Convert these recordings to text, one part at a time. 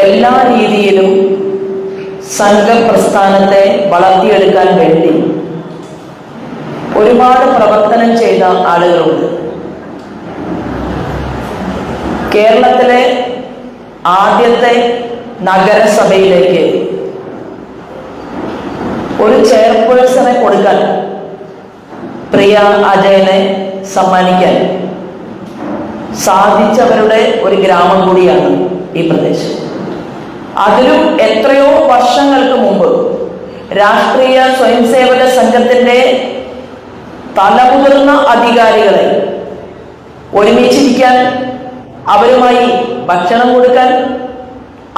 എല്ലാ രീതിയിലും സംഘപ്രസ്ഥാനത്തെ വളർത്തിയെടുക്കാൻ വേണ്ടി ഒരുപാട് പ്രവർത്തനം ചെയ്ത ആളുകളുണ്ട്. കേരളത്തിലെ ആദ്യത്തെ നഗരസഭയിലേക്ക് ഒരു ചെയർപേഴ്സണെ കൊടുക്കാൻ, പ്രിയ അജയനെ സമ്മാനിക്കാൻ സാധിച്ചവരുടെ ഒരു ഗ്രാമം കൂടിയാണ് ഈ പ്രദേശം. അതിലും എത്രയോ വർഷങ്ങൾക്ക് മുമ്പ് രാഷ്ട്രീയ സ്വയംസേവക സംഘത്തിന്റെ തലമുതിർന്ന അധികാരികളെ ഒരുമിച്ചിരിക്കാൻ, അവരുമായി ഭക്ഷണം കൊടുക്കാൻ,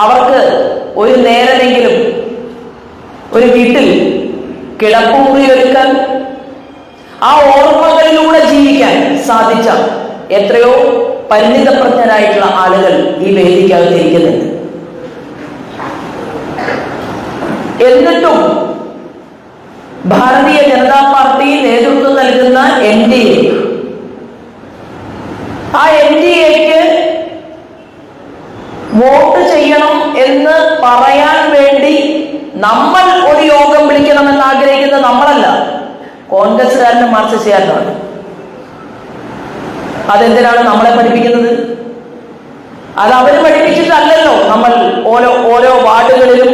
അവർക്ക് ഒരു നേരമെങ്കിലും ഒരു വീട്ടിൽ കിടപ്പുമുറി ഒരുക്കാൻ, ആ ഓർമ്മകളിലൂടെ ജീവിക്കാൻ സാധിച്ച എത്രയോ പരിണിതപ്രജ്ഞരായിട്ടുള്ള ആളുകൾ ഈ വേദിക്കകത്തിരിക്കുന്നുണ്ട്. എന്നിട്ടും ഭാരതീയ ജനതാ പാർട്ടി നേതൃത്വം നൽകുന്ന NDA, ആ NDAക്ക് വോട്ട് ചെയ്യണം എന്ന് പറയാൻ വേണ്ടി നമ്മൾ ഒരു യോഗം വിളിക്കണമെന്ന് ആഗ്രഹിക്കുന്നത് നമ്മളല്ല, കോൺഗ്രസ്സുകാരനും മാർക്സിസ്റ്റുകാരനുമാണ്. അതെന്തിനാണ് നമ്മളെ പഠിപ്പിക്കുന്നത്? അത് അവർ പഠിപ്പിച്ചിട്ടല്ലല്ലോ നമ്മൾ ഓരോ വാർഡുകളിലും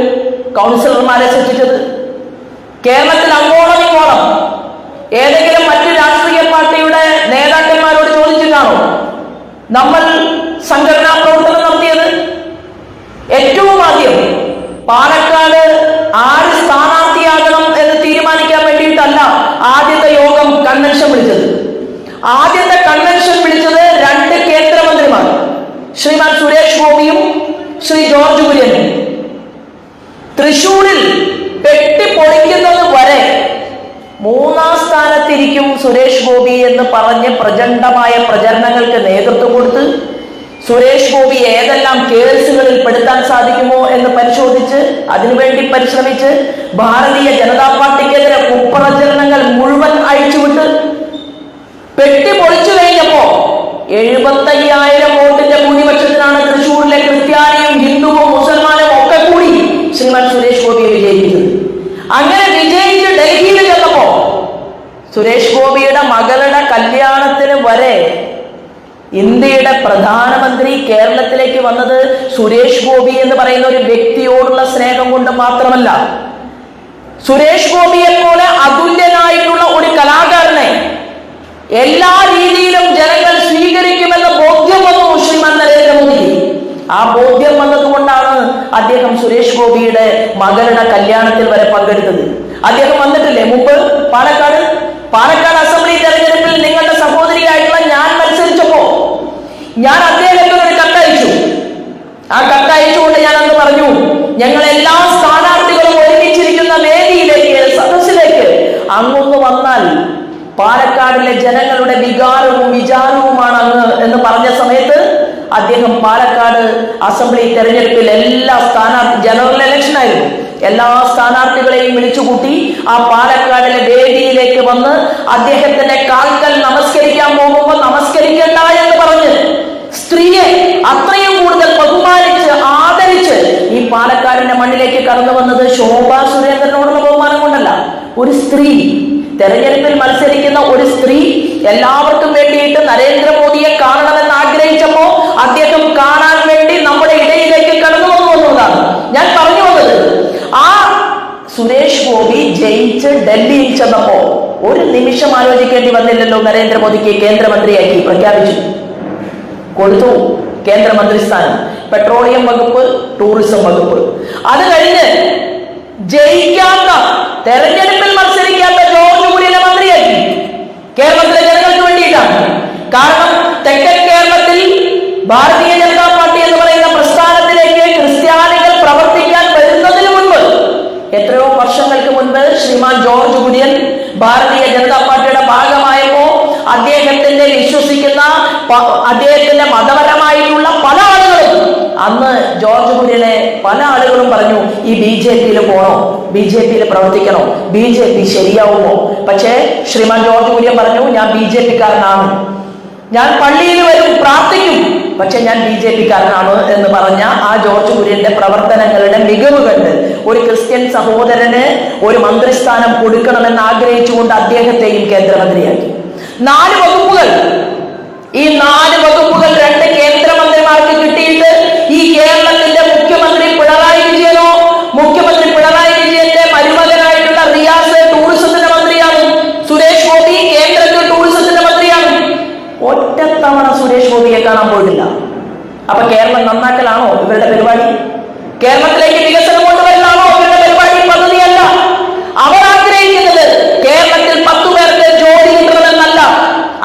കൗൺസിലർമാരെ സൃഷ്ടിച്ചത്. കേരളത്തിൽ അങ്ങോളം ഇങ്ങോളം ഏതെങ്കിലും മറ്റു രാഷ്ട്രീയ പാർട്ടിയുടെ നേതാക്കന്മാരോട് ചോദിച്ചിട്ടാണോ നമ്മൾ സംഘടനാ പ്രവർത്തനം നടത്തിയത്? ഏറ്റവും ആദ്യം പാലക്കാട് ആര് സ്ഥാനാർത്ഥിയാകണം എന്ന് തീരുമാനിക്കാൻ വേണ്ടിയിട്ടല്ല ആദ്യത്തെ യോഗം കൺവെൻഷൻ വിളിച്ചത്. ആദ്യത്തെ കൺവെൻഷൻ വിളിച്ചത് 2 കേന്ദ്രമന്ത്രിമാർ, ശ്രീമാൻ സുരേഷ് ഗോപിയും ശ്രീ ജോർജ് കുര്യനും. തൃശൂരിൽ പെട്ടി പൊളിക്കുന്നത് വരെ 3ാം സ്ഥാനത്തിരിക്കും സുരേഷ് ഗോപി എന്ന് പറഞ്ഞ് പ്രചണ്ഡമായ പ്രചരണങ്ങൾക്ക് നേതൃത്വം കൊടുത്ത് സുരേഷ് ഗോപി ഏതെല്ലാം കേസുകളിൽ പെടുത്താൻ സാധിക്കുമോ എന്ന് പരിശോധിച്ച് അതിനുവേണ്ടി പരിശ്രമിച്ച് ഭാരതീയ ജനതാ പാർട്ടിക്കെതിരെ കുപ്രചരണങ്ങൾ മുഴുവൻ അഴിച്ചുവിട്ട് പെട്ടി പൊളിച്ചു കഴിഞ്ഞപ്പോ 75,000 വോട്ടിന്റെ ഭൂരിപക്ഷത്തിനാണ് തൃശ്ശൂരിലെ ക്രിസ്ത്യാനിയും ഹിന്ദുവും മുസൽമാനും ഒക്കെ കൂടി ശ്രീമാൻ സുരേഷ് ഗോപിയെ വിജയിക്കുന്നത്. അങ്ങനെ വിജയിച്ച് ഡൽഹിയിൽ ചെന്നപ്പോ സുരേഷ് ഗോപിയുടെ മകളുടെ കല്യാണത്തിന് വരെ ഇന്ത്യയുടെ പ്രധാനമന്ത്രി കേരളത്തിലേക്ക് വന്നത് സുരേഷ് ഗോപി എന്ന് പറയുന്ന ഒരു വ്യക്തിയോടുള്ള സ്നേഹം കൊണ്ട് മാത്രമല്ല, സുരേഷ് ഗോപിയെ പോലെ അതുല്യനായിട്ടുള്ള ഒരു കലാകാരനെ എല്ലാ രീതിയിലും ജനങ്ങൾ സ്വീകരിക്കുമെന്ന ബോധ്യം വന്നു ശ്രീമാൻ നരേന്ദ്രമോദിക്ക്. ആ ബോധ്യം വന്നതുകൊണ്ടാണ് അദ്ദേഹം സുരേഷ് ഗോപിയുടെ മകളുടെ കല്യാണത്തിൽ വരെ പങ്കെടുത്തത്. അദ്ദേഹം വന്നിട്ടില്ലേ മുമ്പ് പാലക്കാട് അസംബ്ലി തെരഞ്ഞെടുപ്പിൽ നിങ്ങളുടെ സഹോദരിയായിട്ടുള്ള ഞാൻ മത്സരിച്ചപ്പോ ഞാൻ അദ്ദേഹത്തിന് ഒരു കത്തയച്ചു. ആ കത്തയച്ചുകൊണ്ട് ഞാൻ അന്ന് പറഞ്ഞു, ഞങ്ങൾ എല്ലാ സ്ഥാനാർത്ഥികളും ഒരുമിച്ചിരിക്കുന്ന വേദിയിലേക്ക്, സദസ്സിലേക്ക് അങ്ങൊന്ന് വന്നാൽ പാലക്കാടിലെ ജനങ്ങളുടെ വികാരവും വിചാരവുമാണ് അങ്ങ് എന്ന് പറഞ്ഞ സമയത്ത് അദ്ദേഹം പാലക്കാട് അസംബ്ലി തെരഞ്ഞെടുപ്പിൽ എല്ലാ ജനറൽ ഇലക്ഷൻ ആയിരുന്നു, എല്ലാ സ്ഥാനാർത്ഥികളെയും വിളിച്ചുകൂട്ടി ആ പാലക്കാടിലെ വേദിയിലേക്ക് വന്ന് അദ്ദേഹത്തിന്റെ കാൽക്കൽ നമസ്കരിക്കാൻ പോകുമ്പോൾ നമസ്കരിക്കണ്ട എന്ന് പറഞ്ഞ് സ്ത്രീയെ അത്രയും കൂടുതൽ ബഹുമാനിച്ച് ആദരിച്ച് ഈ പാലക്കാടിന്റെ മണ്ണിലേക്ക് കടന്നു വന്നത് ശോഭാ സുരേന്ദ്രനോടുള്ള ബഹുമാനം കൊണ്ടല്ല. ഒരു സ്ത്രീ, തെരഞ്ഞെടുപ്പിൽ മത്സരിക്കുന്ന ഒരു സ്ത്രീ എല്ലാവർക്കും വേണ്ടിയിട്ട് നരേന്ദ്രമോദിയെ കാണണമെന്ന് ആഗ്രഹിച്ചപ്പോ അദ്ദേഹം കാണാൻ വേണ്ടി നമ്മുടെ ഇടയിലേക്ക് കടന്നു വന്നു എന്നതാണ് ഞാൻ പറഞ്ഞു വന്നത്. ആ സുരേഷ് ഗോപി ജയിച്ച് ഡൽഹിയിൽ ചെന്നപ്പോ ഒരു നിമിഷം ആലോചിക്കേണ്ടി വന്നില്ലല്ലോ. നരേന്ദ്രമോദിക്ക് കേന്ദ്രമന്ത്രിയാക്കി പ്രഖ്യാപിച്ചു, കൊടുത്തു കേന്ദ്രമന്ത്രി സ്ഥാനം, പെട്രോളിയം വകുപ്പ്, ടൂറിസം വകുപ്പ്. അത് കഴിഞ്ഞ് ജയിക്കാത്ത, തെരഞ്ഞെടുപ്പിൽ മത്സരിക്കാത്ത ജോർജ് കുര്യനെ മന്ത്രിയാക്കി. കേരളത്തിലെ ജനങ്ങൾക്ക് വേണ്ടിയിട്ടാണ്. കാരണം തെക്കൻ കേരളത്തിൽ ഭാരതീയ ജനതാ പാർട്ടി എന്ന് പറയുന്ന പ്രസ്ഥാനത്തിലേക്ക് ക്രിസ്ത്യാനികൾ പ്രവർത്തിക്കാൻ വരുന്നതിന് മുൻപ്, എത്രയോ വർഷങ്ങൾക്ക് മുൻപ് ശ്രീമാൻ ജോർജ് കുര്യൻ ഭാരതീയ ജനതാ പാർട്ടിയുടെ ഭാഗമായപ്പോ അദ്ദേഹത്തിന്റെ വിശ്വസിക്കുന്ന, അദ്ദേഹത്തിന്റെ മതപരമായിട്ടുള്ള പല ആളുകളും അന്ന് ജോർജ് കുര്യനെ പല ആളുകളും പറഞ്ഞു, ഈ BJP-യിൽ പോണോ, BJP-യിൽ പ്രവർത്തിക്കണോ, BJP ശരിയാവുമോ? പക്ഷേ ശ്രീമാൻ ജോർജ് കുര്യൻ പറഞ്ഞു, ഞാൻ BJP-ക്കാരനാണ്, ഞാൻ പള്ളിയിൽ വരും, പ്രാർത്ഥിക്കും, പക്ഷെ ഞാൻ BJP കാരനാണ് എന്ന് പറഞ്ഞ ആ ജോർജ് കുര്യന്റെ പ്രവർത്തനങ്ങളുടെ മികവ് കണ്ട് ഒരു ക്രിസ്ത്യൻ സഹോദരന് ഒരു മന്ത്രിസ്ഥാനം കൊടുക്കണമെന്ന് ആഗ്രഹിച്ചുകൊണ്ട് അദ്ദേഹത്തെയും കേന്ദ്രമന്ത്രിയാക്കി. 4 വകുപ്പുകൾ, ഈ 4 വകുപ്പുകൾ 2 കേന്ദ്രമന്ത്രിമാർക്ക് കിട്ടിയിട്ട് ഈ കേരളത്തിന്റെ മുഖ്യമന്ത്രി പിണറായി വിജയന്റെ മരുമകനായിട്ടുള്ള റിയാസ് ടൂറിസത്തിന്റെ മന്ത്രിയാണ്. സുരേഷ് ഗോപി കേന്ദ്രത്തിൽ ടൂറിസത്തിന്റെ മന്ത്രിയാണ്. ഒറ്റത്തവണ സുരേഷ് ഗോപിയെ കാണാൻ പോയിട്ടില്ല. അപ്പൊ കേരളം നന്നാക്കലാണോ ഇവരുടെ പരിപാടി? കേരളത്തിലേക്ക് വികസനം കൊണ്ടുവരലാണോ ഇവരുടെ പരിപാടി? പദ്ധതിയല്ല. അവർ ആഗ്രഹിക്കുന്നത് കേരളത്തിൽ 10 പേർക്ക് ജോലി കിട്ടണമെന്നല്ല.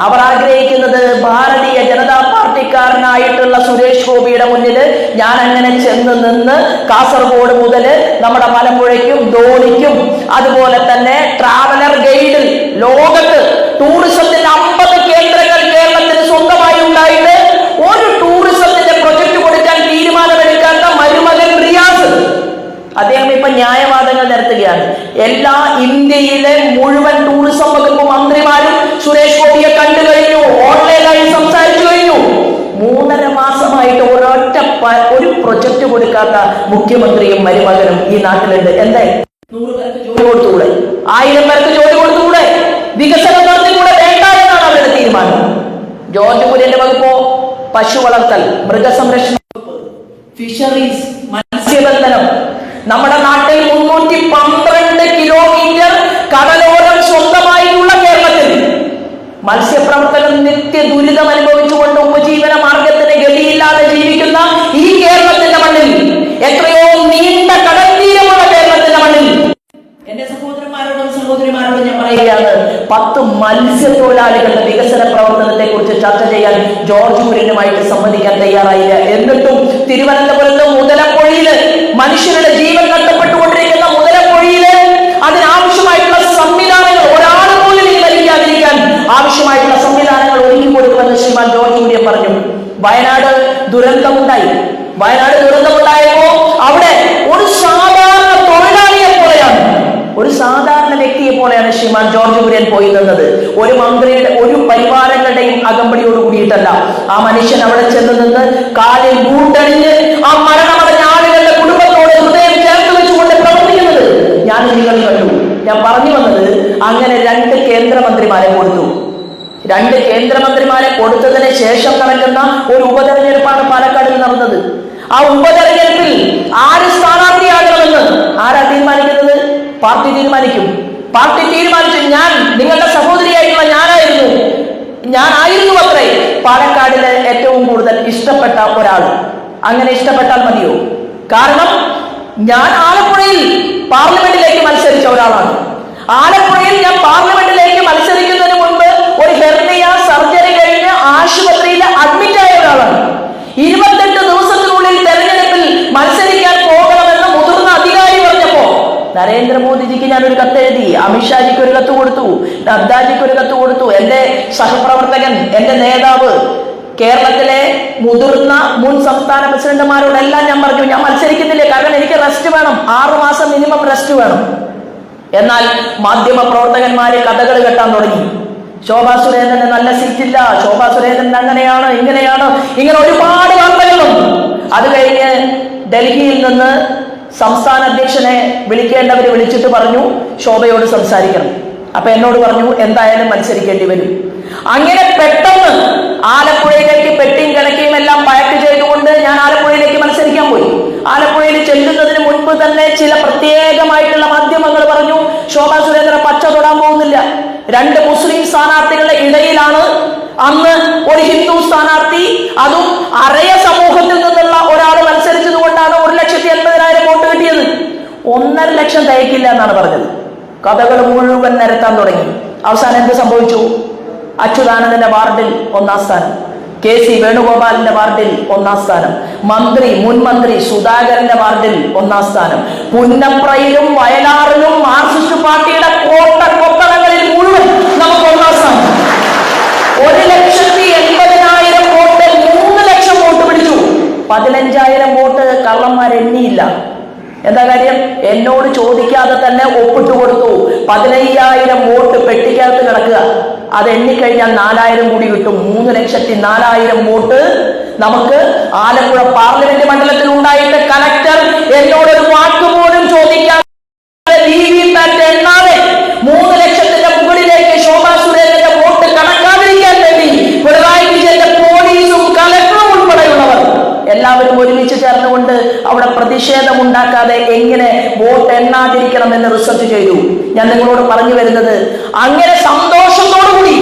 അവർ ആഗ്രഹിക്കുന്നത് ഭാരതീയ ജനതാ പാർട്ടിക്കാരനായിട്ടുള്ള സുരേഷ് ഗോപിയുടെ മുന്നിൽ ഞാൻ അങ്ങനെ ചെന്ന് നിന്ന് കാസർഗോഡ് മുതൽ നമ്മുടെ മലമ്പുഴയ്ക്കും ധോണിക്കും അതുപോലെ തന്നെ ട്രാവലർ ഗൈഡിൽ ലോകത്ത് ടൂറിസത്തിന്റെ 50 കേന്ദ്രങ്ങൾ കേരളത്തിന് സ്വന്തമായി ഉണ്ടായിട്ട് ഒരു ടൂറിസത്തിന്റെ പ്രൊജക്ട് കൊടുക്കാൻ തീരുമാനമെടുക്കാത്ത മരുമകൻ റിയാസ് അദ്ദേഹം ഇപ്പൊ ന്യായവാദങ്ങൾ നടത്തുകയാണ്. എല്ലാ ഇന്ത്യയിലെ മുഴുവൻ ടൂറിസം വകുപ്പ് മന്ത്രിമാരും സുരേഷ് ഗോപിയെ കണ്ടു കഴിഞ്ഞു, ഓൺലൈനായി സംസാരിച്ചു കഴിഞ്ഞു. 3.5 മാസമായിട്ട് ഒരു പ്രൊജക്ട് കൊടുക്കാത്ത മുഖ്യമന്ത്രിയും മരുമകനും ഈ നാട്ടിലുണ്ട്. എന്തായി? 100 പേർക്ക് ജോലി കൊടുത്തുകൂടെ? 1000 പേർക്ക് ജോലി കൊടുത്തുകൂടെ? വികസനം നടത്തിക്കൂടെ? വേണ്ട എന്നാണ് അവരുടെ തീരുമാനം. ജോർജ് കുര്യന്റെ വകുപ്പോ പശു വളർത്തൽ, മൃഗസംരക്ഷണ വകുപ്പ്, ഫിഷറീസ്, മത്സ്യബന്ധനം. നമ്മുടെ നാട്ടിൽ 312 കിലോമീറ്റർ കടലോരം സ്വന്തമായിട്ടുള്ള കേരളത്തിൽ മത്സ്യപ്രവർത്തകർ നിത്യ ദുരിതം അനുഭവിച്ചുകൊണ്ട് ഉപജീവന മാർഗത്തിന് ഗതിയില്ലാതെ ജീവിക്കുന്ന ഈ കേരളത്തിന്റെ മണ്ണിൽ, എത്രയോ നീണ്ട കടൽ തീരമുള്ള കേരളത്തിന്റെ മണ്ണിൽ എന്റെ സഹോദരന്മാരോടും സഹോദരിമാരോടും ഞാൻ പറയുകയാണ്, 10 മത്സ്യത്തൊഴിലാളികളുടെ വികസന പ്രവർത്തനത്തെ കുറിച്ച് ചർച്ച ചെയ്യാൻ ജോർജ് കുര്യനുമായിട്ട് സമ്മതിക്കാൻ തയ്യാറായില്ല. എന്നിട്ടും തിരുവനന്തപുരത്ത് മുതലപ്പൊഴിയില് മനുഷ്യരുടെ ജീവൻ നഷ്ടപ്പെട്ടുകൊണ്ടിരിക്കുന്ന മുതലപ്പൊഴിയില് അതിനാവശ്യമായിട്ടുള്ള സംവിധാനങ്ങൾ ഒരാൾ പോലും മരിക്കാതിരിക്കാൻ ആവശ്യമായിട്ടുള്ള സംവിധാനങ്ങൾ ഒരുക്കി കൊടുക്കുമെന്ന് ശ്രീമാൻ ജോർജ് കുര്യൻ പറഞ്ഞു. വയനാട് ദുരന്തമുണ്ടായപ്പോ അവിടെ ഒരു സാധാരണ തൊഴിലാളിയെ പോലെയാണ്, ഒരു സാധാരണ വ്യക്തിയെ പോലെയാണ് ശ്രീമാൻ ജോർജ് കുര്യൻ പോയി നിന്നത്. ഒരു മന്ത്രിയുടെ ഒരു പരിവാരങ്ങളുടെയും അകമ്പടിയോട് കൂടിയിട്ടല്ല. ആ മനുഷ്യൻ അവിടെ ചെന്ന് നിന്ന് കാലിൽ ബൂട്ടണിഞ്ഞ് ആ മരണമടഞ്ഞ ആളുകളുടെ കുടുംബത്തോട് ഹൃദയം ചേർത്ത് വെച്ചുകൊണ്ട് പ്രവർത്തിക്കുന്നത് നിങ്ങൾ കണ്ടു. ഞാൻ പറഞ്ഞു വന്നത്, അങ്ങനെ 2 കേന്ദ്രമന്ത്രിമാരെ കൊടുത്തു. 2 കേന്ദ്രമന്ത്രിമാരെ കൊടുത്തതിന് ശേഷം നടക്കുന്ന ഒരു ഉപതെരഞ്ഞെടുപ്പാണ് പാലക്കാടിൽ നടന്നത്. ആ ഉപതെരഞ്ഞെടുപ്പിൽ ആര് സ്ഥാനാർത്ഥിയാകണമെന്ന് ആരാ തീരുമാനിക്കുന്നത്? പാർട്ടി തീരുമാനിക്കും. പാർട്ടി തീരുമാനിച്ചു. നിങ്ങളുടെ സഹോദരിയായിട്ടുള്ള ഞാനായിരുന്നു അത്രേ പാലക്കാടിലെ ഏറ്റവും കൂടുതൽ ഇഷ്ടപ്പെട്ട ഒരാൾ. അങ്ങനെ ഇഷ്ടപ്പെട്ടാൽ മതിയോ? കാരണം ഞാൻ ആലപ്പുഴയിൽ പാർലമെന്റിലേക്ക് മത്സരിച്ച ഒരാളാണ്. ആലപ്പുഴയിൽ ഞാൻ പാർലമെന്റിലേക്ക് മത്സരിക്കുന്നതിന് മുൻപ് ഒരു ഹെർണിയ സർജറി കഴിഞ്ഞ് ആശുപത്രിയിൽ അഡ്മിറ്റ് ആയ ഒരാളാണ്. 28 ദിവസത്തിനുള്ളിൽ തെരഞ്ഞെടുപ്പിൽ മത്സരിക്കാൻ പോകണമെന്ന് മുതിർന്ന അധികാരി പറഞ്ഞപ്പോ നരേന്ദ്രമോദിജിക്ക് ഞാനൊരു കത്തെഴുതി, അമിത്ഷാജിക്ക് ഒരു കത്ത് കൊടുത്തു, നദ്ദാജിക്ക് ഒരു കത്ത് കൊടുത്തു. എന്റെ സഹപ്രവർത്തകൻ, എന്റെ നേതാവ്, കേരളത്തിലെ മുതിർന്ന മുൻ സംസ്ഥാന പ്രസിഡന്റുമാരോടെല്ലാം ഞാൻ പറഞ്ഞു, ഞാൻ മത്സരിക്കുന്നില്ല, കാരണം എനിക്ക് റെസ്റ്റ് വേണം, 6 മാസം മിനിമം റെസ്റ്റ് വേണം. എന്നാൽ മാധ്യമ പ്രവർത്തകന്മാര് കഥകൾ കെട്ടാൻ തുടങ്ങി. ശോഭാ സുരേന്ദ്രന് നല്ല സീറ്റില്ല, ശോഭാ സുരേന്ദ്രൻ അങ്ങനെയാണ് ഇങ്ങനെയാണ്, ഇങ്ങനെ ഒരുപാട് വാർത്തകളും. അത് കഴിഞ്ഞ് ഡൽഹിയിൽ നിന്ന് സംസ്ഥാന അധ്യക്ഷനെ വിളിക്കേണ്ടവര് വിളിച്ചിട്ട് പറഞ്ഞു ശോഭയോട് സംസാരിക്കണം. അപ്പൊ എന്നോട് പറഞ്ഞു എന്തായാലും മത്സരിക്കേണ്ടി വരും. അങ്ങനെ പെട്ടെന്ന് ആലപ്പുഴയിലേക്ക് പെട്ടിയും കിടക്കയും എല്ലാം പാക്ക് ചെയ്തുകൊണ്ട് ഞാൻ ആലപ്പുഴയിലേക്ക് മത്സരിക്കാൻ പോയി. ആലപ്പുഴയിൽ ചെല്ലുന്നതിന് മുൻപ് തന്നെ ചില പ്രത്യേകമായിട്ടുള്ള മാധ്യമങ്ങൾ പറഞ്ഞു ശോഭാ സുരേന്ദ്രൻ പച്ച തൊടാൻ പോകുന്നില്ല. 2 മുസ്ലിം സ്ഥാനാർത്ഥികളുടെ ഇടയിലാണ് അന്ന് ഒരു ഹിന്ദു സ്ഥാനാർത്ഥി, അതും അറയ സമൂഹത്തിൽ നിന്നുള്ള ഒരാൾ മത്സരിച്ചത് കൊണ്ടാണ് 1,80,000 വോട്ട് കിട്ടിയത്. 1.5 ലക്ഷം തയ്ക്കില്ല എന്നാണ് പറഞ്ഞത്. കഥകൾ മുഴുവൻ നിരത്താൻ തുടങ്ങി. അവസാനം എന്ത് സംഭവിച്ചു? അച്യുതാനന്ദന്റെ വാർഡിൽ 1ാം സ്ഥാനം, KC വേണുഗോപാലിന്റെ വാർഡിൽ 1ാം സ്ഥാനം, മുൻ മന്ത്രി സുധാകരന്റെ വാർഡിൽ 1ാം സ്ഥാനം, പുന്നപ്രയിലും വയലാറിലും മാർക്സിസ്റ്റ് പാർട്ടിയുടെ കൊത്തളങ്ങളിൽ മുഴുവൻ നമുക്ക് 1ാം സ്ഥാനം. 1,80,000 വോട്ട് 3 ലക്ഷം വോട്ട് പിടിച്ചു. 15,000 വോട്ട് കള്ളന്മാരെണ്ണിയില്ല. എന്താ കാര്യം? എന്നോട് ചോദിക്കാതെ തന്നെ ഒപ്പിട്ട് കൊടുത്തു. 15,000 വോട്ട് പെട്ടിക്കകത്ത് കിടക്കുക. അത് എണ്ണിക്കഴിഞ്ഞാൽ 4,000 കൂടി കിട്ടും. 3,04,000 വോട്ട് നമുക്ക് ആലപ്പുഴ പാർലമെന്റ് മണ്ഡലത്തിൽ ഉണ്ടായിട്ട് കലക്ടർ എന്നോടൊരു വാക്കുപോലും ചോദിക്കാൻ എണ്ണാതെ 3 ലക്ഷത്തിന്റെ മുകളിലേക്ക് ശോഭാ സുരേന്ദ്രന്റെ വോട്ട് കണക്കാതിരിക്കാൻ വേണ്ടി പിണറായി വിജയന്റെ പോലീസും കലക്ടറും ഉൾപ്പെടെയുള്ളവർ എല്ലാവരും ഒരുമിച്ച് ചേർന്നുകൊണ്ട് അവിടെ പ്രതിഷേധം ഉണ്ടാക്കാതെ എങ്ങനെ വോട്ട് എണ്ണാതിരിക്കണം എന്ന് റിസർച്ച് ചെയ്തു. ഞാൻ നിങ്ങളോട് പറഞ്ഞു വരുന്നത്, അങ്ങനെ സന്തോഷത്തോടുകൂടി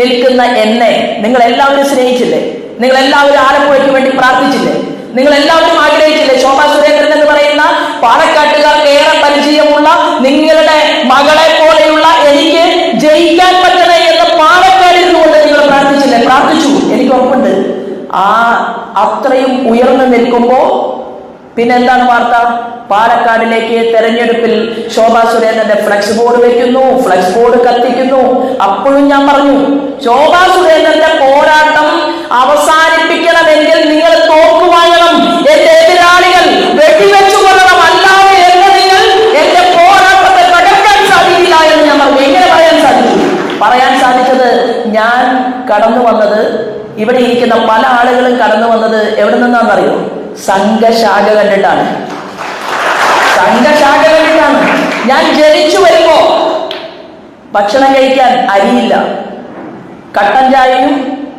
നിൽക്കുന്ന എന്നെ നിങ്ങൾ എല്ലാവരും സ്നേഹിച്ചില്ലേ? നിങ്ങൾ എല്ലാവരും ആലപ്പുഴയ്ക്ക് വേണ്ടി പ്രാർത്ഥിച്ചില്ലേ? നിങ്ങൾ എല്ലാവരും ആഗ്രഹിച്ചില്ലേ ശോഭാ സുരേന്ദ്രൻ എന്ന് പറയുന്ന പാലക്കാട്ടുകാർക്ക് ഏറെ പരിചയമുള്ള നിങ്ങളുടെ മകളെ പോലെയുള്ള എനിക്ക് ജയിക്കാൻ പറ്റണേ എന്ന് പാലക്കാടിരുന്നുകൊണ്ട് നിങ്ങൾ പ്രാർത്ഥിച്ചില്ലേ? പ്രാർത്ഥിച്ചു, എനിക്ക് ഉറപ്പുണ്ട്. അത്രയും ഉയർന്നു നിൽക്കുമ്പോ പിന്നെന്താണ് വാർത്ത? പാലക്കാടിലേക്ക് തെരഞ്ഞെടുപ്പിൽ ശോഭാ സുരേന്ദ്രന്റെ ഫ്ലെക്സ് ബോർഡ് വെക്കുന്നു, ഫ്ലെക്സ് ബോർഡ് കത്തിക്കുന്നു. അപ്പോഴും ഞാൻ പറഞ്ഞു, ശോഭാ സുരേന്ദ്രന്റെ പോരാട്ടം അവസാനിപ്പിക്കണമെങ്കിൽ നിങ്ങൾ തോക്ക് വാങ്ങണം, എന്റെ എതിരാളികൾ വെടിവെച്ചു കൊള്ളണം, അല്ലാതെ നിങ്ങൾ എന്റെ പോരാട്ടത്തെ തകർക്കാൻ സാധിക്കില്ല എന്ന് ഞാൻ പറഞ്ഞു. എങ്ങനെ പറയാൻ സാധിച്ചു? പറയാൻ സാധിച്ചത്, ഞാൻ കടന്നു വന്നത്, ഇവിടെ ഇരിക്കുന്ന പല ആളുകളും കടന്നു വന്നത് എവിടെ നിന്നാണെന്നറിയോ? സംഘശാഖ കണ്ടിട്ടാണ്. സംഘശാഖ കണ്ടിട്ടാണ്. ഞാൻ ജനിച്ചു വരുമ്പോ ഭക്ഷണം കഴിക്കാൻ അരിയില്ല, കട്ടൻ ചായയും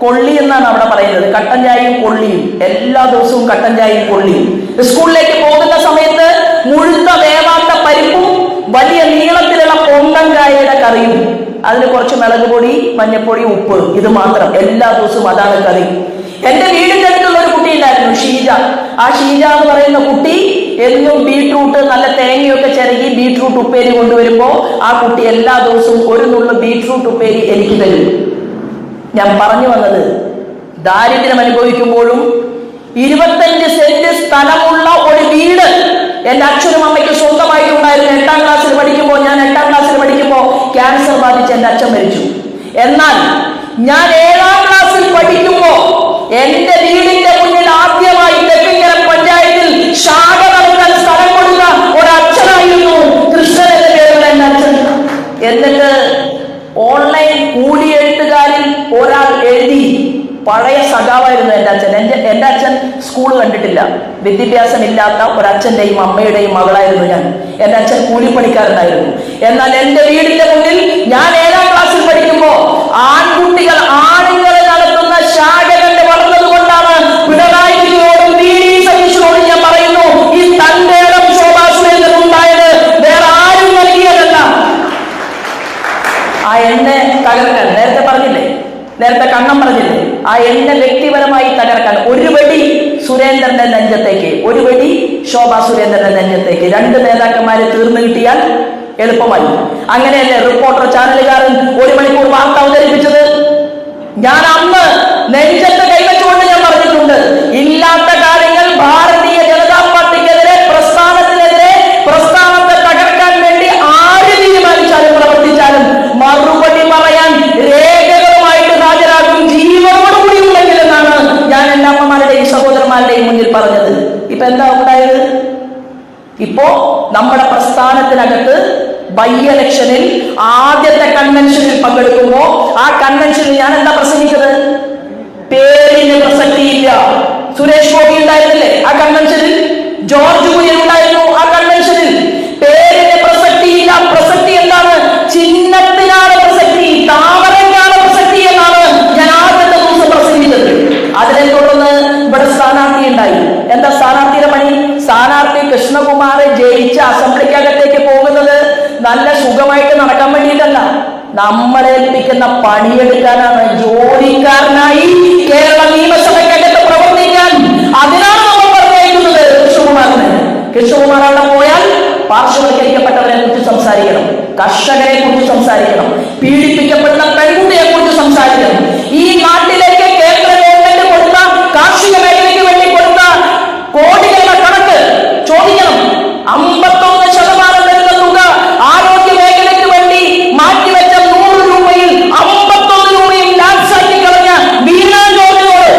കൊള്ളി എന്നാണ് അവിടെ പറയുന്നത്. കട്ടൻ ചായയും കൊള്ളിയും, എല്ലാ ദിവസവും കട്ടൻ ചായയും കൊള്ളിയും. സ്കൂളിലേക്ക് പോകുന്ന സമയത്ത് മുഴുത്ത വേവാത്ത പരിപ്പും വലിയ നീളത്തിലുള്ള പൊന്തങ്കായയുടെ കറിയും, അതിന് കുറച്ച് മുളക് പൊടി, മഞ്ഞപ്പൊടി, ഉപ്പ്, ഇത് മാത്രം. എല്ലാ ദിവസവും അതാണ് കറി. എന്റെ വീടിന്റെ അടുത്തുള്ള ഒരു കുട്ടി ഉണ്ടായിരുന്നു, ഷീജ. ആ ഷീജ എന്ന് പറയുന്ന കുട്ടി എന്നും ബീട്രൂട്ട് നല്ല തേങ്ങയൊക്കെ ചിരകി ബീട്രൂട്ട് ഉപ്പേരി കൊണ്ടുവരുമ്പോ ആ കുട്ടി എല്ലാ ദിവസവും ഒരു നുള്ളു ബീട്രൂട്ട് ഉപ്പേരി എനിക്ക് തരും. ഞാൻ പറഞ്ഞു വന്നത്, ദാരിദ്ര്യം അനുഭവിക്കുമ്പോഴും 25 സെന്റ് സ്ഥലമുള്ള ഒരു വീട് എന്റെ അച്ഛനും അമ്മയ്ക്കും സ്വന്തമായിട്ടുണ്ടായിരുന്നു. 8ാം ക്ലാസ്സിൽ പഠിക്കുമ്പോൾ, ഞാൻ 8ാം ക്ലാസ്സിൽ പഠിക്കുമ്പോൾ ക്യാൻസർ ബാധിച്ച് എന്റെ അച്ഛൻ മരിച്ചു. എന്നാൽ ഞാൻ 7ാം ക്ലാസ്സിൽ പഠിക്കുമ്പോ എന്റെ വീടിന്റെ മുന്നിൽ ആദ്യമായി തെക്കിങ്കര പഞ്ചായത്തിൽ ശാഖ നടത്താൻ സ്ഥലം കൊടുത്ത ഒരച്ഛനായിരുന്നു കൃഷ്ണൻ എന്ന പേരുള്ള എന്റെ അച്ഛൻ. എന്നിട്ട് ഓൺലൈൻ കൂലി എഴുത്തുകാരിൽ ഒരാൾ എഴുതി, പഴയ സഖാവായിരുന്നു എന്റെ അച്ഛൻ. എന്റെ അച്ഛൻ സ്കൂൾ കണ്ടിട്ടില്ല, വിദ്യാഭ്യാസം ഇല്ലാത്ത ഒരച്ഛന്റെയും അമ്മയുടെയും മകളായിരുന്നു ഞാൻ. എന്റെ അച്ഛൻ കൂലിപ്പണിക്കാരനായിരുന്നു. എന്നാൽ എന്റെ വീടിന്റെ മുന്നിൽ ഞാൻ 7ാം ക്ലാസ്സിൽ പഠിക്കുമ്പോ ആൺകുട്ടികൾ ആണുങ്ങളെ നടത്തുന്ന ശാഖ കണ്ട് വളർന്നത് കൊണ്ടാണ് പിണറായി വിജയനോടും വി.ഡി. സതീശനോടും ഞാൻ പറയുന്നു, ഈ തന്റെ ഇടം ശോഭാ സുരേന്ദ്രൻ ഉണ്ടായത് വേറെ ആരും നൽകിയതല്ല. ആ എന്നെ തകർക്കാൻ നേരത്തെ കണ്ണം പറഞ്ഞില്ലേ, ആ എന്നെ വ്യക്തിപരമായി തകർക്കാൻ ഒരു വെടി സുരേന്ദ്രന്റെ നെഞ്ചത്തേക്ക്, ഒരു വെടി ശോഭാ സുരേന്ദ്രന്റെ നെഞ്ചത്തേക്ക്. 2 നേതാക്കന്മാരെ തീർന്നു കിട്ടിയാൽ എളുപ്പമായി. അങ്ങനെയല്ലേ റിപ്പോർട്ടർ ചാനലുകാരൻ 1 മണിക്കൂർ വാർത്ത അവതരിപ്പിച്ചത്? ഞാൻ അന്ന് നെഞ്ചത്ത് കൈവച്ചുകൊണ്ട് ഞാൻ പറഞ്ഞിട്ടുണ്ട്, ഇല്ലാത്ത കാര്യങ്ങൾ ഭാരതീയ ജനതാ പാർട്ടിക്കെതിരെ, പ്രസ്ഥാനത്തിനെതിരെ, പ്രസ്ഥാനത്തെ തകർക്കാൻ വേണ്ടി ആര് തീരുമാനിച്ചാലും പ്രവർത്തിച്ചാലും മറുപടി പറയാൻ രേഖകളുമായിട്ട് ഹാജരാകും, ജീവനോടുകൂടി ഉണ്ടെങ്കിൽ എന്നാണ് ഞാൻ എന്റെ അമ്മമാരുടെയും സഹോദരന്മാരുടെയും മുന്നിൽ പറഞ്ഞത്. ഇപ്പൊ എന്താ ഉണ്ടായത്? ഇപ്പോ നമ്മുടെ പ്രസ്ഥാനത്തിനകത്ത് ബൈ ഇലക്ഷനിൽ ആദ്യത്തെ കൺവെൻഷനിൽ പങ്കെടുക്കുമ്പോ ആ കൺവെൻഷനിൽ ഞാൻ എന്താ പ്രസംഗിച്ചത്? പേരിന് പ്രസക്തിയില്ല. സുരേഷ് ഗോപി ഉണ്ടായിരുന്നില്ലേ ആ കൺവെൻഷനിൽ? ജോർജ് കുര്യൻ ഉണ്ടായിരുന്നു ആ കൺവെൻഷനിൽ. പേരിന് പ്രസക്തിയില്ല. പ്രസക്തി എന്താണ്? ചിഹ്നത്തിനാണ് പ്രസക്തി, താമരയ്ക്കാണ് പ്രസക്തി എന്നാണ് ഞാൻ ആദ്യത്തെ ദിവസം പ്രസംഗിച്ചത്. അതിനെ തുടർന്ന് ഇവിടെ സ്ഥാനാർത്ഥി ഉണ്ടായി. എന്താ സ്ഥാനാർത്ഥിയുടെ പണി? സ്ഥാനാർത്ഥി കൃഷ്ണകുമാർ ജയിച്ച അസംബ്ലിക്കകത്തേക്ക് പോകുന്നത് നല്ല സുഖമായിട്ട് നടക്കാൻ വേണ്ടിയിട്ടല്ല, നമ്മളേൽപ്പിക്കുന്ന പണിയെടുക്കാനാണ്. ജോലിക്കാരനായി കേരള നിയമസഭയ്ക്കകത്ത് പ്രവർത്തിക്കാൻ, അതിനാണ് നമ്മൾ പറഞ്ഞിരിക്കുന്നത് കൃഷ്ണകുമാറിന്. കൃഷ്ണകുമാർ അവിടെ പോയാൽ പാർശ്വവൽക്കരിക്കപ്പെട്ടവരെ കുറിച്ച് സംസാരിക്കണം, കർഷകരെ കുറിച്ച് സംസാരിക്കണം, പീഡിപ്പിക്കപ്പെടുന്ന പെൺകുട്ടിയെ കുറിച്ച് സംസാരിക്കണം. ഈ നാട്ടിലേക്ക് കേന്ദ്ര ഗവൺമെന്റ് കൊടുത്ത കാർഷിക മേഖലയ്ക്ക് വേണ്ടി കൊടുത്ത കോടികളുടെ കണക്ക് ചോദിക്കണം. 51% വരുന്ന തുക ആരോഗ്യ മേഖലയ്ക്ക് വേണ്ടി മാറ്റിവെച്ച 100 രൂപയിൽ 51 രൂപയും ലാപ്സാക്കി കളഞ്ഞ വീണ ജോർജിനോട്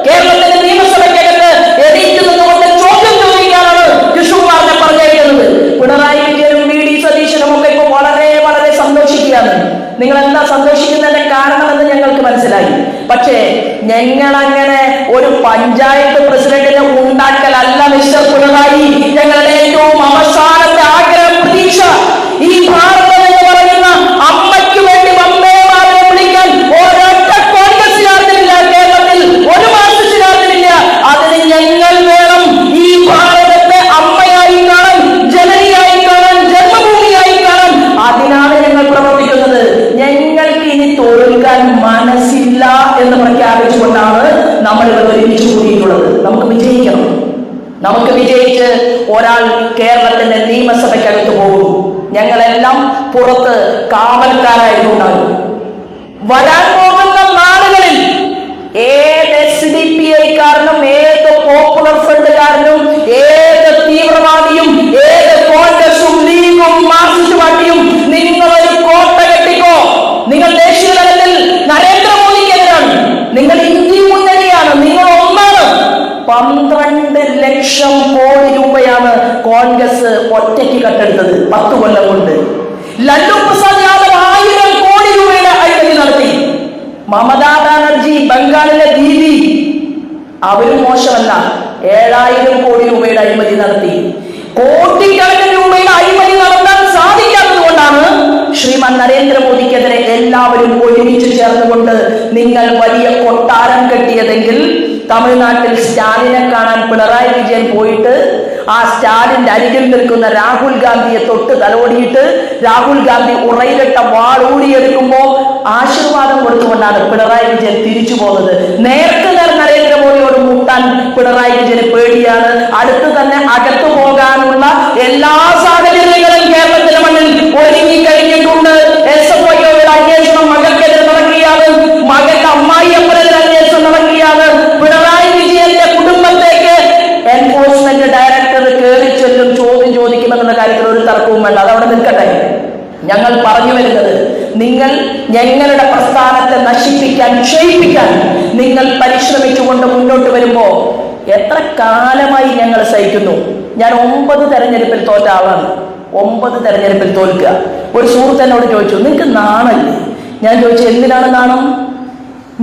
കേരളത്തിന്റെ നിയമസഭയ്ക്കകത്ത് എണീറ്റ് നിന്നുകൊണ്ട് ചോദ്യം ചോദിക്കാനാണ് കൃഷ്ണകുമാറിനെ പറഞ്ഞേക്കുന്നത്. പിണറായി വിജയനും വി.ഡി. സതീശനും ഒക്കെ ഇപ്പൊ വളരെ വളരെ സന്തോഷിക്കുകയാണ്. നിങ്ങൾ എന്താ സന്തോഷിക്കുന്നതിന്റെ കാരണമെന്ന് ഞങ്ങൾക്ക് മനസ്സിലായി. പക്ഷേ ഞങ്ങളങ്ങനെ പഞ്ചായത്ത് പ്രസിഡന്റിനെ ഉണ്ടാക്കലല്ല മിസ്റ്റർ പിണറായി. ഞങ്ങളുടെ ഏറ്റവും അവസാനത്തെ ആഗ്രഹം, പ്രതീക്ഷ, ഈ ഭാരതം എന്ന് പറയുന്ന അമ്മയ്ക്ക് വേണ്ടി വന്ദേമാതരം വിളിക്കാൻ ഒരൊറ്റ കോൺഗ്രസ്സുകാരനില്ല കേരളത്തിൽ, ഒരു മാർക്സിസ്റ്റുകാരനില്ല. അതിന് ഞങ്ങൾ വേണം. ഈ ഭാരതത്തെ അമ്മയായി കാണാൻ, ജനനിയായി കാണാൻ, ജന്മഭൂമിയായി കാണാൻ. അതിനാണ് ഞങ്ങൾ പ്രവർത്തിക്കുന്നത്. ഞങ്ങൾക്ക് ഇനി തോൽക്കാൻ മനസ്സില്ല എന്ന് പ്രഖ്യാപിച്ചുകൊണ്ടാണ് നമ്മൾ ഇവിടെ ഒരുമിച്ച് കൂടിയിട്ടുള്ളത്. നമുക്ക് വിജയിക്കണം. നമുക്ക് വിജയിച്ച് ഒരാൾ കേരളത്തിന്റെ നിയമസഭയ്ക്കകത്ത് പോകും. ഞങ്ങളെല്ലാം പുറത്ത് കാവൽക്കാരായിട്ടുണ്ടാകും. വരാൻ പോകുന്ന നാളുകളിൽ ഏത് SDPI-കാരനും, ഏത് പോപ്പുലർ ഫ്രണ്ടുകാരനും, ഏത് തീവ്രവാദിയും, ഏത് കോൺഗ്രസും ലീഗും മാർക്സിസ്റ്റ് പാർട്ടിയും നിങ്ങളൊരു കോട്ട കെട്ടിക്കോ. നിങ്ങൾ ദേശീയ തലത്തിൽ നരേന്ദ്രമോദിക്കെതിരാണ്, നിങ്ങൾ ഇന്ത്യ മുന്നണിയാണ്, നിങ്ങൾ ഒന്നാണ്. 12 ലക്ഷം കോടി രൂപയാണ് കോൺഗ്രസ് ഒറ്റയ്ക്ക് കട്ടെടുത്തത് 10 കൊല്ലം കൊണ്ട്. ലല്ലു പ്രസാദ് യാദവ് 1000 കോടി രൂപയുടെ അഴിമതി നടത്തി. മമതാ ബാനർജി ബംഗാളിലെ ദീദി, അവരും മോശമല്ല, 7000 കോടി രൂപയുടെ അഴിമതി നടത്തി. കോടിക്കണക്കിന് രൂപയുടെ അഴിമതി നടത്താൻ സാധിക്കാത്തത് കൊണ്ടാണ് ശ്രീമാൻ നരേന്ദ്രമോദിക്കെതിരെ എല്ലാവരും ഒരുമിച്ച് ചേർന്നുകൊണ്ട് നിങ്ങൾ വലിയ കൊട്ടാരം കെട്ടിയതെങ്കിൽ തമിഴ്നാട്ടിൽ സ്റ്റാലിനെ കാണാൻ പിണറായി വിജയൻ പോയിട്ട് ആ സ്റ്റാലിന്റെ അരികിൽ നിൽക്കുന്ന രാഹുൽ ഗാന്ധിയെ തൊട്ട് തലോടിയിട്ട് രാഹുൽ ഗാന്ധി ഉറയിലിട്ട വാളൂടിയെടുക്കുമ്പോ ആശീർവാദം കൊടുത്തുകൊണ്ടാണ് പിണറായി വിജയൻ തിരിച്ചു പോകുന്നത്. നേർക്ക് നേർ നരേന്ദ്രമോദിയോട് മുട്ടാൻ പിണറായി വിജയന് പേടിയാണ്. അടുത്ത് തന്നെ അകത്തു പോകാനുള്ള എല്ലാ സാഹചര്യങ്ങളും കേരളത്തിലെ മണ്ണിൽ ഒരുങ്ങി കഴിഞ്ഞിട്ടുണ്ട്. SFIയുടെ അന്വേഷണം മകൾക്കെതിരെ നടക്കുകയാണ്, മകന്റെ അമ്മായിയപ്പനെതിരെ അന്വേഷണം നടക്കുകയാണ്. പിണറായി വിജയന്റെ കുടുംബത്തേക്ക് എൻഫോഴ്സ്മെന്റ് ഡയറക്ടർ കയറി ചെല്ലും, ചോദ്യം ചോദിക്കുമെന്നുള്ള കാര്യത്തിൽ ഒരു തർക്കവും വേണ്ട, അതവിടെ നിൽക്കട്ടെ. ഞങ്ങൾ പറഞ്ഞു വരുന്നത്, നിങ്ങൾ ഞങ്ങളുടെ പ്രസ്ഥാനത്തെ നശിപ്പിക്കാൻ, ക്ഷയിപ്പിക്കാൻ നിങ്ങൾ പരിശ്രമിച്ചുകൊണ്ട് മുന്നോട്ട് വരുമ്പോ എത്ര കാലമായി ഞങ്ങൾ സഹിക്കുന്നു. ഞാൻ 9 തെരഞ്ഞെടുപ്പിൽ തോറ്റ ആളാണ്. 9 തെരഞ്ഞെടുപ്പിൽ തോൽക്കുക. ഒരു സുഹൃത്ത് എന്നോട് ചോദിച്ചു, നിങ്ങൾക്ക് നാണല്ലേ? ഞാൻ ചോദിച്ചു, എന്തിനാണ് നാണം?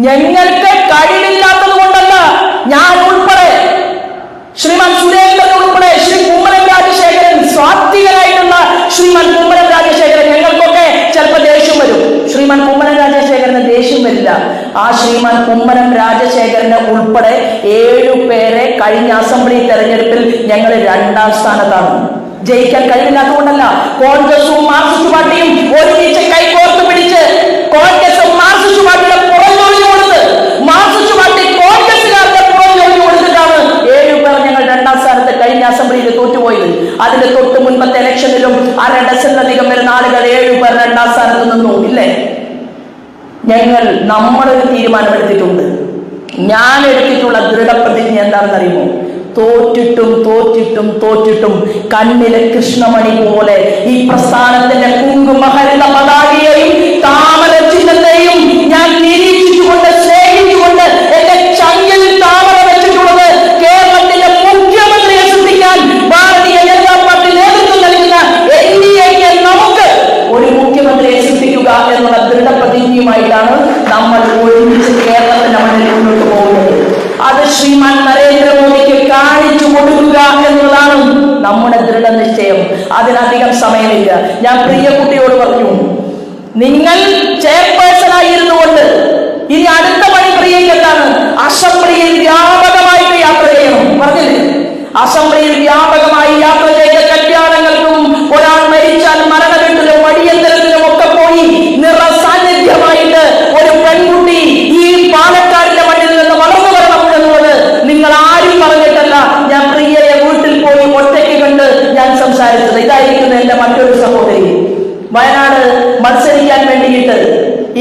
ഞങ്ങൾക്ക് കഴിവില്ലാത്തത് കൊണ്ടല്ല. ഞാൻ ഉൾപ്പെടെ, ശ്രീമാൻ സുരേന്ദ്രൻ ഉൾപ്പെടെ, ശ്രീ കുമ്മനം രാജശേഖരൻ, സ്വാത്വികനായിട്ടുള്ള ശ്രീമാൻ കുമ്മനം രാജശേഖരൻ, ഞങ്ങൾക്കൊക്കെ ചിലപ്പോൾ ദേഷ്യം വരും. ശ്രീമാൻ കുമ്മനം രാജശേഖരന് ദേഷ്യം വരില്ല. ആ ശ്രീമാൻ കുമ്മനം രാജശേഖരനെ ഉൾപ്പെടെ 7 പേരെ കഴിഞ്ഞ അസംബ്ലി തെരഞ്ഞെടുപ്പിൽ ഞങ്ങൾ 2ാം സ്ഥാനത്താണ്. ജയിക്കാൻ കഴിവില്ലാത്തതുകൊണ്ടല്ല. കോൺഗ്രസും മാർക്സിസ്റ്റ് പാർട്ടിയും ഒരുമിച്ച് കൈകോർത്ത് പിടിച്ച് കോൺഗ്രസും മാർക്സിസ്റ്റ് പാർട്ടിയുടെ പുറഞ്ഞൊഴിഞ്ഞു കൊടുത്ത്, മാർക്സിസ്റ്റ് പാർട്ടി കോൺഗ്രസുകാരുടെ പുറഞ്ഞൊഴിഞ്ഞു കൊടുത്തിട്ടാണ് 7 പേർ ഞങ്ങൾ 2ാം സ്ഥാനത്ത് കഴിഞ്ഞ അസംബ്ലിയിൽ തോറ്റുപോയത്. അതിന്റെ തൊട്ട് മുൻപത്തെ ഇലക്ഷനിലും 1/2 ഡസനിലധികം വരുന്ന ആളുകൾ 7 പേർ 2ാം സ്ഥാനത്ത് നിന്നു, ഇല്ലേ? നമ്മളൊരു തീരുമാനമെടുത്തിട്ടുണ്ട്. ഞാൻ എടുത്തിട്ടുള്ള ദൃഢപ്രതിജ്ഞ എന്താണെന്ന് അറിയുമോ? തോറ്റിട്ടും കണ്ണിലെ കൃഷ്ണമണി പോലെ ഈ പ്രസ്ഥാനത്തിന്റെ കുങ്കുമഹരിത പതാകയെയും താമര ചിഹ്നത്തെയും ഞാൻ നിരീക്ഷിച്ചുകൊണ്ട്, സ്നേഹിച്ചുകൊണ്ട് എന്റെ ചങ്കിൽ താമര വെച്ചിട്ടുള്ളത് കേരളത്തിന്റെ മുഖ്യമന്ത്രിയെ സൃഷ്ടിക്കാൻ ഭാരതീയ ജനതാ പാർട്ടി നേതൃത്വം നൽകുന്ന NDAക്ക് നമുക്ക് ഒരു മുഖ്യമന്ത്രിയെ സൃഷ്ടിക്കുക എന്നുള്ള ദൃഢപ്രതിജ്ഞയുമായിട്ടാണ് നമ്മൾ ഒരുമിച്ച് കേരളത്തിന്റെ മണ്ണിൽ മുന്നോട്ട് പോകുന്നത്. അത് ശ്രീമാൻ നരേന്ദ്രമോദിക്ക് കാണിച്ചു കൊടുക്കുക എന്നതാണ് നമ്മുടെ ദൃഢനിശ്ചയം. അതിനധികം സമയമില്ല. ഞാൻ പ്രിയ കുട്ടിയോട് പറഞ്ഞു, നിങ്ങൾ ചെയർപേഴ്സണായിരുന്നു കൊണ്ട് ഇനി അടുത്ത പണി പ്രിയയ്ക്ക് എന്താണ്? അസംബ്ലിയിൽ വ്യാപകമായിട്ട് യാത്ര ചെയ്യണം. പറഞ്ഞില്ലേ? അസംബ്ലിയിൽ വ്യാപകമായി യാത്ര ചെയ്ത കല്യാണങ്ങൾക്കും, ഒരാൾ മരിച്ചാൽ മരണവീട്ടിലും വടിയന്തരത്തിലും ഒക്കെ പോയി നിറസാന്നിധ്യമായിട്ട് ഒരു പെൺകുട്ടി ഈ പാലക്കാടിന്റെ മണ്ണിൽ നിന്ന് വളർന്നു വരണം എന്നുള്ളത് നിങ്ങൾ ആരും പറഞ്ഞിട്ടല്ല. ഞാൻ പ്രിയയെ വീട്ടിൽ പോയി ഒറ്റയ്ക്ക് കണ്ട് ഞാൻ സംസാരിച്ചത്. ഇതായിരിക്കുന്നു എന്റെ മറ്റൊരു സഹോദരി. വയനാട് മത്സരിക്കാൻ വേണ്ടിയിട്ട്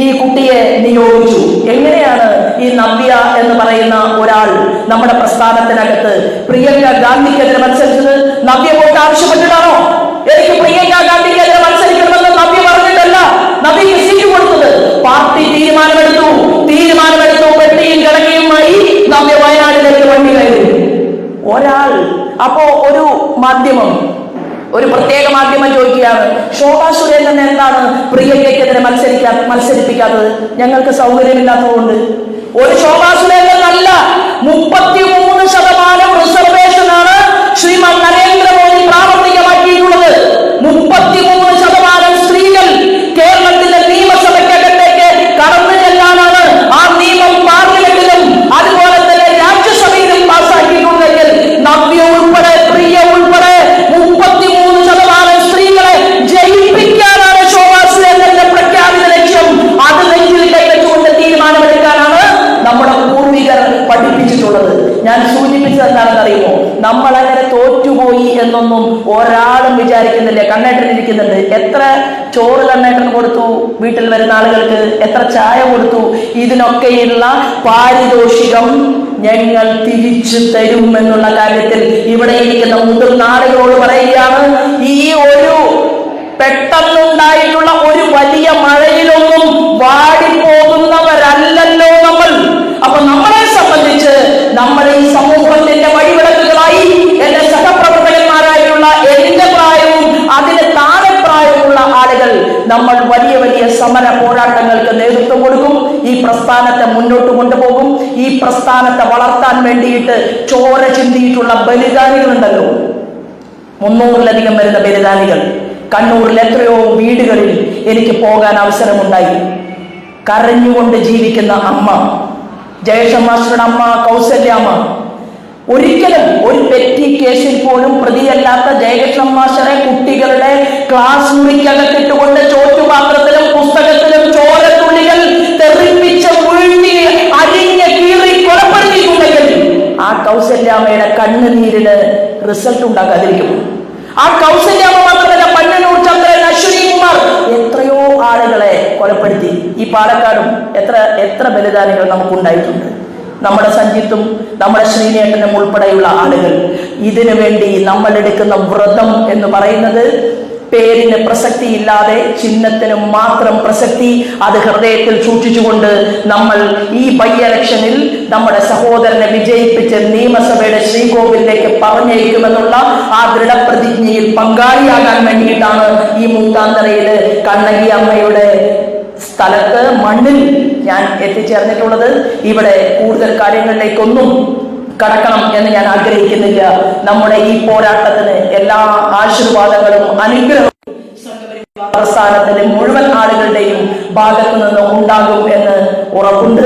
ഈ കുട്ടിയെ നിയോഗിച്ചു. എങ്ങനെയാണ് ഈ നവ്യ എന്ന് പറയുന്ന ഒരാൾ നമ്മുടെ പ്രസ്ഥാനത്തിനകത്ത് പ്രിയങ്ക ഗാന്ധിക്കെതിരെ മത്സരിച്ചത്? നവ്യ വോട്ട് ആവശ്യപ്പെട്ടിട്ടാണോ? എനിക്ക് പ്രിയങ്ക ഗാന്ധിക്കെതിരെ മത്സരിക്കണമെന്ന് നവ്യ പറഞ്ഞിട്ടല്ല നവ്യക്ക് സീറ്റ് കൊടുത്തത്. പാർട്ടി തീരുമാനമെടുത്തു. പെട്ടിയും കിടക്കയുമായി നവ്യ വയനാട്ടിലേക്ക് വണ്ടി കയറി. ഒരാൾ അപ്പോ ഒരു മാധ്യമം, ഒരു പ്രത്യേക മാധ്യമം ചോദിക്കുകയാണ്, ശോഭാ സുരേന്ദ്രൻ എന്താണ് പ്രിയങ്കയ്ക്കെതിരെ മത്സരിപ്പിക്കാത്തത്? ഞങ്ങൾക്ക് സൗകര്യമില്ലാത്തതുകൊണ്ട്. ഒരു ശോഭാ സുരേന്ദ്രൻ അല്ല, 33% റിസർവേഷനാണ് ശ്രീമാൻ നരേന്ദ്രമോദി പ്രാവർത്തികമാക്കിയിട്ടുള്ളത്. 33% സ്ത്രീകൾ കേരളത്തിലെ നിയമസഭയ്ക്കകത്തേക്ക് കടന്നു ചെല്ലാനാണ് ആ നിയമം പാർലമെന്റിലും അതുപോലെ തന്നെ രാജ്യസഭയിലും പാസാക്കിയിട്ടുണ്ടെങ്കിൽ നവ്യ ഉൾപ്പെടെ പ്രിയ ഉൾപ്പെടെ 33% സ്ത്രീകളെ ജയിപ്പിക്കാനാണ് ശോഭാ സുരേന്ദ്രന്റെ പ്രഖ്യാപിത ലക്ഷ്യം. അത് നെഞ്ചിൽ കൈവച്ചുകൊണ്ട് തീരുമാനമെടുക്കാനാണ് നമ്മുടെ പൂർവികർ പഠിപ്പിച്ചിട്ടുള്ളത്. ഞാൻ സൂചിപ്പിച്ചത് എന്താണെന്ന് അറിയുമോ? നമ്മളങ്ങനെ തോറ്റുപോയി എന്നൊന്നും ഒരാളും വിചാരിക്കുന്നില്ല. കണ്ണേട്ടൻ ഇരിക്കുന്നുണ്ട്. എത്ര ചോറ് കണ്ണേട്ടൻ കൊടുത്തു വീട്ടിൽ വരുന്ന ആളുകൾക്ക്, എത്ര ചായ കൊടുത്തു? ഇതിനൊക്കെയുള്ള പാരിതോഷികം ഞങ്ങൾ തിരിച്ചു തരും എന്നുള്ള കാര്യത്തിൽ ഇവിടെ ഇരിക്കുന്ന മുതിർന്ന ആളുകളോട് പറയുകയാണ്. ഈ ഒരു പെട്ടെന്നുണ്ടായിട്ടുള്ള ഒരു വലിയ മഴയിലൊന്നും വാടിപ്പോകുന്നവരല്ലല്ലോ നമ്മൾ. അപ്പൊ നമ്മളെ സംബന്ധിച്ച് നമ്മൾ ഈ സമൂഹത്തിന്റെ വഴിവിളക്കുകളായി എന്റെ സഹപ്രവർത്തകന്മാരായിട്ടുള്ള എന്റെ പ്രായവും അതിന് താഴെ പ്രായമുള്ള ആളുകൾ നമ്മൾ വലിയ വലിയ സമര പോരാട്ടങ്ങൾക്ക് നേതൃത്വം കൊടുക്കും. ഈ പ്രസ്ഥാനത്തെ മുന്നോട്ട് കൊണ്ടുപോകും. ഈ പ്രസ്ഥാനത്തെ വളർത്താൻ വേണ്ടിയിട്ട് ചോര ചിന്തിയിട്ടുള്ള ബലിദാനികളുണ്ടല്ലോ, 300-ലധികം വരുന്ന ബലിദാനികൾ. കണ്ണൂരിൽ എത്രയോ വീടുകളിൽ എനിക്ക് പോകാൻ അവസരമുണ്ടായി. കരഞ്ഞുകൊണ്ട് ജീവിക്കുന്ന അമ്മ, ജയകൃഷ്ണൻ മാസ്റ്ററുടെ അമ്മ കൗസല്യാമ്മ, ഒരിക്കലും ഒരു പെറ്റി കേസിൽ പോലും പ്രതിയല്ലാത്ത ജയകൃഷ്ണൻ മാസ്റ്ററെ കുട്ടികളുടെ ക്ലാസ് മുറിക്കകത്തിട്ടുകൊണ്ട് ചോറ്റുപാത്രത്തിലും പുസ്തകത്തിലും ചോരത്തുള്ളികൾ തെറിപ്പിച്ച് മുഴുവി അരിഞ്ഞ് കീറി കൊലപ്പെടുത്തിയിട്ടുണ്ടെങ്കിൽ ആ കൗസല്യാമ്മയുടെ കണ്ണുനീരിന് റിസൾട്ട് ഉണ്ടാകാതിരിക്കും. ആ കൗസല്യാമ്മ മാത്രമല്ല, പന്നനൂർ ചന്ദ്രൻ, അശ്വിനി കുമാർ, എത്രയോ ആളുകളെ കൊലപ്പെടുത്തി. ഈ പാലക്കാടും എത്ര ബലിദാനികൾ നമുക്കുണ്ടായിട്ടുണ്ട്. നമ്മുടെ സഞ്ജിത്തും നമ്മുടെ ശ്രീനേട്ടനും ഉൾപ്പെടെയുള്ള ആളുകൾ. ഇതിനു വേണ്ടി നമ്മൾ എടുക്കുന്ന വ്രതം എന്ന് പറയുന്നത് പേരിന് പ്രസക്തിയില്ലാതെ ചിഹ്നത്തിന് മാത്രം പ്രസക്തി, അത് ഹൃദയത്തിൽ സൂക്ഷിച്ചുകൊണ്ട് നമ്മൾ ഈ ബൈ ഇലക്ഷനിൽ നമ്മുടെ സഹോദരനെ വിജയിപ്പിച്ച് നിയമസഭയുടെ ശ്രീകോവിലേക്ക് പറഞ്ഞയക്കുമെന്നുള്ള ആ ദൃഢപ്രതിജ്ഞയിൽ പങ്കാളിയാകാൻ വേണ്ടിയിട്ടാണ് ഈ മൂത്താന്തറയില് കണ്ണകി അമ്മയുടെ സ്ഥലത്ത് മണ്ണിൽ ഞാൻ എത്തിച്ചേർന്നിട്ടുള്ളത്. ഇവിടെ കൂടുതൽ കാര്യങ്ങളിലേക്കൊന്നും കടക്കണം എന്ന് ഞാൻ ആഗ്രഹിക്കുന്നില്ല. നമ്മുടെ ഈ പോരാട്ടത്തിന് എല്ലാ ആശീർവാദങ്ങളും അനുഗ്രഹവും പ്രസ്ഥാനത്തിലെ മുഴുവൻ ആളുകളുടെയും ഭാഗത്തു നിന്ന് ഉണ്ടാകും എന്ന് ഉറപ്പുണ്ട്.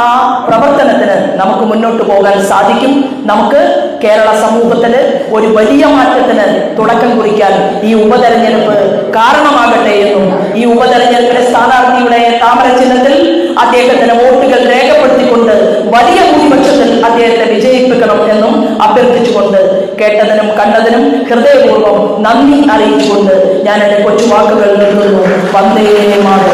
ആ പ്രവർത്തനത്തിന് നമുക്ക് മുന്നോട്ട് പോകാൻ സാധിക്കും. നമുക്ക് കേരള സമൂഹത്തില് ഒരു വലിയ മാറ്റത്തിന് തുടക്കം കുറിക്കാൻ ഈ ഉപതെരഞ്ഞെടുപ്പ് കാരണമാകട്ടെ എന്നും ഈ ഉപതെരഞ്ഞെടുപ്പിലെ സ്ഥാനാർത്ഥിയുടെ താമര ചിഹ്നത്തിൽ അദ്ദേഹത്തിന് വോട്ടുകൾ രേഖപ്പെടുത്തിക്കൊണ്ട് വലിയ ഭൂരിപക്ഷത്തിൽ അദ്ദേഹത്തെ വിജയിപ്പിക്കണം എന്നും അഭ്യർത്ഥിച്ചുകൊണ്ട് കേട്ടതിനും കണ്ടതിനും ഹൃദയപൂർവ്വം നന്ദി അറിയിച്ചുകൊണ്ട് ഞാൻ എന്റെ കൊച്ചു വാക്കുകൾ നിർത്തുന്നു. വന്ദേ മാതരം.